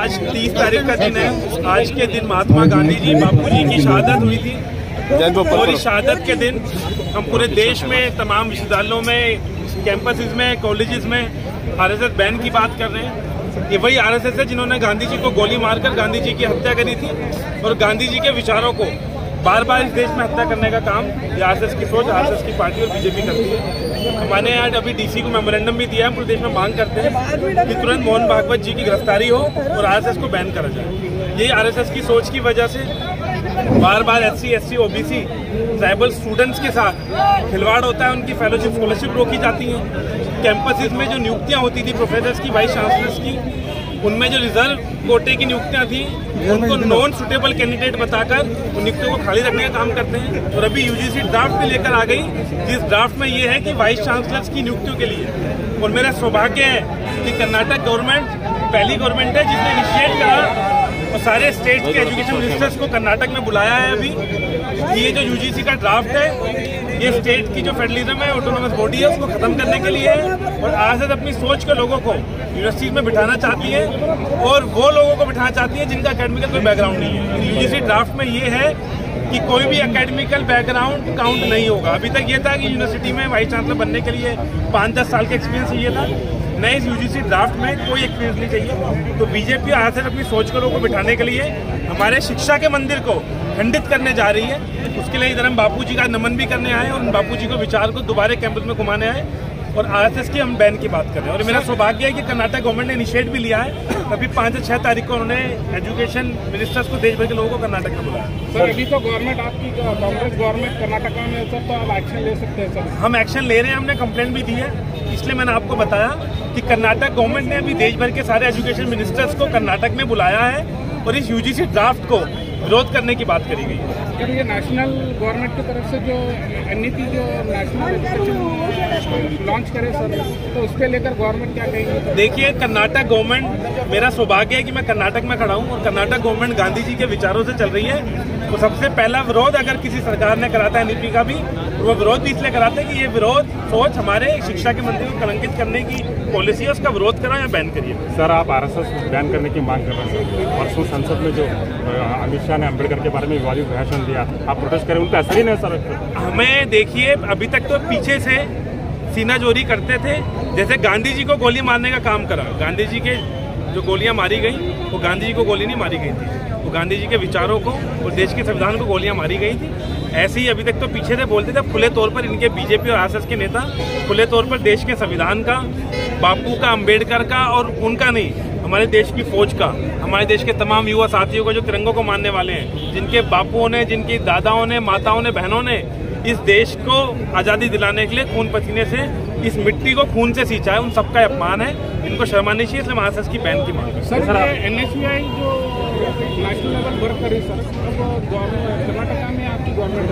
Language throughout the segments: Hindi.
आज 30 तारीख का दिन है। आज के दिन महात्मा गांधी जी बापू जी की शहादत हुई थी और इस शहादत के दिन हम पूरे देश में तमाम विश्वविद्यालयों में, कैंपसेस में, कॉलेजेस में आरएसएस बैन की बात कर रहे हैं। ये वही आरएसएस है जिन्होंने गांधी जी को गोली मारकर गांधी जी की हत्या करी थी और गांधी जी के विचारों को बार बार इस देश में हत्या करने का काम ये आरएसएस की सोच, आरएसएस की पार्टी और बीजेपी करती है। हमारे आज अभी डीसी को मेमोरेंडम भी दिया है। पूरे देश में मांग करते हैं कि तुरंत मोहन भागवत जी की गिरफ्तारी हो और आरएसएस को बैन करा जाए। यही आरएसएस की सोच की वजह से बार बार SC, ST, OBC, tribal students के साथ खिलवाड़ होता है। उनकी फेलोशिप, स्कॉलरशिप रोकी जाती है। कैंपसेस में जो नियुक्तियां होती थी प्रोफेसर्स की, वाइस चांसलर्स की, उनमें जो रिजर्व कोटे की नियुक्तियां थी उनको नॉन सुटेबल कैंडिडेट बताकर उन नियुक्तियों को खाली रखने का काम करते हैं। और अभी यूजीसी ड्राफ्ट भी लेकर आ गई, जिस ड्राफ्ट में ये है कि वाइस चांसलर्स की नियुक्तियों के लिए। और मेरा सौभाग्य है कि कर्नाटक गवर्नमेंट पहली गवर्नमेंट है जिसने इनिशिएट करा और सारे स्टेट के एजुकेशन मिनिस्टर्स को कर्नाटक में बुलाया है अभी। ये जो यूजीसी का ड्राफ्ट है ये स्टेट की जो फेडरलिज्म है, ऑटोनोमस बॉडी है, उसको खत्म करने के लिए है। और आरएसएस अपनी सोच के लोगों को यूनिवर्सिटीज में बिठाना चाहती है और वो लोगों को बिठाना चाहती है जिनका एकेडमिकल कोई बैकग्राउंड नहीं है। यूजीसी ड्राफ्ट में ये है कि कोई भी एकेडमिकल बैकग्राउंड काउंट नहीं होगा। अभी तक ये था कि यूनिवर्सिटी में वाइस चांसलर बनने के लिए 5-10 साल का एक्सपीरियंस चाहिए था। नए इस यूजीसी ड्राफ्ट में कोई एक्सपीरियंस नहीं चाहिए। तो बीजेपी आरएसएस अपनी सोच के लोगों को बिठाने के लिए हमारे शिक्षा के मंदिर को खंडित करने जा रही है। उसके लिए इधर हम बापू जी का नमन भी करने आए और उन बापू जी को विचार को दोबारा कैंपस में घुमाने आए और आरएसएस की हम बैन की बात कर रहे हैं। और मेरा सौभाग्य है कि कर्नाटक गवर्नमेंट ने इनिशिएट भी लिया है। अभी 5 से 6 तारीख को उन्होंने एजुकेशन मिनिस्टर्स को, देश भर के लोगों को कर्नाटक में बुलाया। सर अभी तो गवर्नमेंट आपकी कांग्रेस गवर्नमेंट कर्नाटक में है सर, तो आप एक्शन ले सकते हैं सर? हम एक्शन ले रहे हैं, हमने कंप्लेंट भी दी है। इसलिए मैंने आपको बताया कि कर्नाटक गवर्नमेंट ने अभी देश भर के सारे एजुकेशन मिनिस्टर्स को कर्नाटक में बुलाया है और इस यूजीसी ड्राफ्ट को विरोध करने की बात करी गई है। सर ये नेशनल गवर्नमेंट की तरफ से जो नीति जो नेशनल एजुकेशन लॉन्च करे सर, तो उसके लेकर गवर्नमेंट क्या कहेगी? देखिए, कर्नाटक गवर्नमेंट, मेरा सौभाग्य है कि मैं कर्नाटक में खड़ा हूँ और कर्नाटक गवर्नमेंट गांधी जी के विचारों से चल रही है। तो सबसे पहला विरोध अगर किसी सरकार ने कराता है एनईपी का भी, तो वो विरोध भी इसलिए कराते हैं कि ये विरोध सोच हमारे शिक्षा के मंत्री को कलंकित करने की पॉलिसी है, उसका विरोध करा या बैन करिए। सर आप आरएसएस बैन करने की मांग कर रहे हैं। परसों संसद में जो अमित शाह ने अम्बेडकर के बारे में विवादित भाषण दिया, आप प्रोटेस्ट करें, उनका असर ही नहीं सर? हमें देखिए, अभी तक तो पीछे से सीनाजोरी करते थे। जैसे गांधी जी को गोली मारने का काम करा, गांधी जी के जो गोलियां मारी गई वो गांधी जी को गोली नहीं मारी गई थी, वो गांधी जी के विचारों को और देश के संविधान को गोलियां मारी गई थी। ऐसे ही अभी तक तो पीछे से बोलते थे। खुले तौर पर इनके बीजेपी और आरएसएस के नेता खुले तौर पर देश के संविधान का, बापू का, अम्बेडकर का और उनका नहीं, हमारे देश की फौज का, हमारे देश के तमाम युवा साथियों को जो तिरंगों को मानने वाले हैं, जिनके बापुओं ने, जिनकी दादाओं ने, माताओं ने, बहनों ने इस देश को आज़ादी दिलाने के लिए खून पसीने से इस मिट्टी को खून से सींचा है, उन सबका अपमान है। इनको शर्मानी चाहिए, इसलिए आरएसएस की बैन की मांग है। सर एनएसयूआई जो नेशनल लेवल वर्क करे सर, कर्नाटक में आपकी गवर्नमेंट,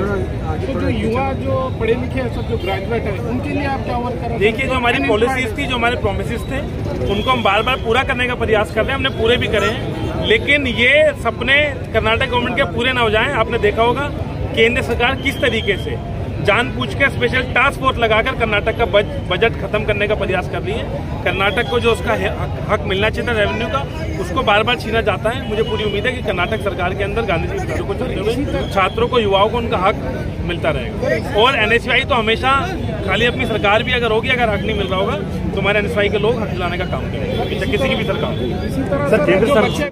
तो जो युवा जो पढ़े लिखे हैं सब, जो ग्रेजुएट है, उनके लिए आप क्या वर्क कर रहे हैं? देखिए, जो हमारी पॉलिसीज थी, जो हमारे प्रोमिस थे, उनको हम बार बार पूरा करने का प्रयास कर रहे हैं। हमने पूरे भी करे हैं, लेकिन ये सपने कर्नाटक गवर्नमेंट के पूरे न हो जाएं। आपने देखा होगा केंद्र सरकार किस तरीके से जानबूझकर स्पेशल टास्क फोर्स लगाकर कर्नाटक का बजट खत्म करने का प्रयास कर रही है। कर्नाटक को जो उसका हक मिलना चाहिए था रेवेन्यू का, उसको बार बार छीना जाता है। मुझे पूरी उम्मीद है कि कर्नाटक सरकार के अंदर गांधी जी के विचारों को चलते हुए छात्रों को, युवाओं को उनका हक मिलता रहेगा। और एनएसयूआई तो हमेशा खाली अपनी सरकार भी अगर होगी, अगर हक नहीं मिल रहा होगा तो हमारे एनएसयूआई के लोग हक दिलाने का काम करेंगे, किसी की भी सरकार।